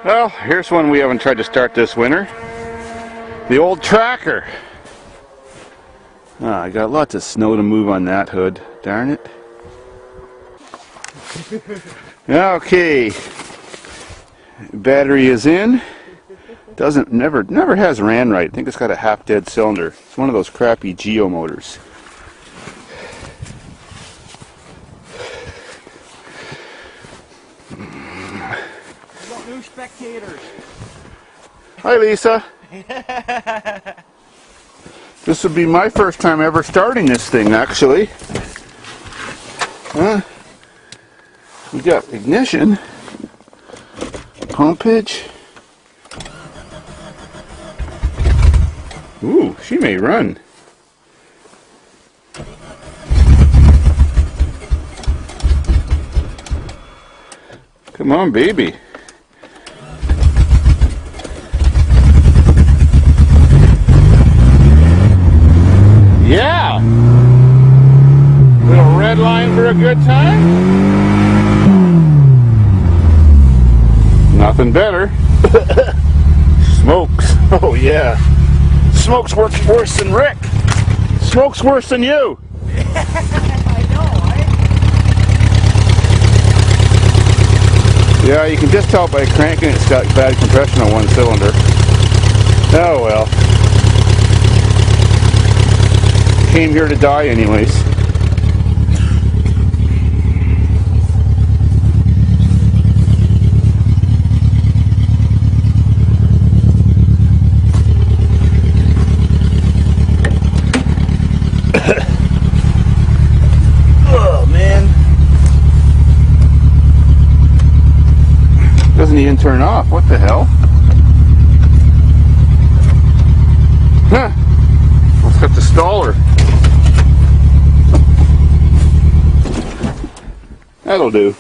Well, here's one we haven't tried to start this winter. The old tracker. I got lots of snow to move on that hood. Darn it. Okay. Battery is in. Never has ran right. I think it's got a half-dead cylinder. It's one of those crappy Geo motors. New spectators. Hi, Lisa. This would be my first time ever starting this thing, actually. We got ignition, pumpage. Ooh, she may run. Come on, baby. Yeah! Little red line for a good time? Nothing better. Smokes. Oh yeah. Smoke's worse than Rick. Smoke's worse than you. I know, right? Yeah, you can just tell by cranking it's got bad compression on one cylinder. Oh well. Came here to die anyways. Oh man. Doesn't even turn off. What the hell? Huh. Let's hit the staller. That'll do.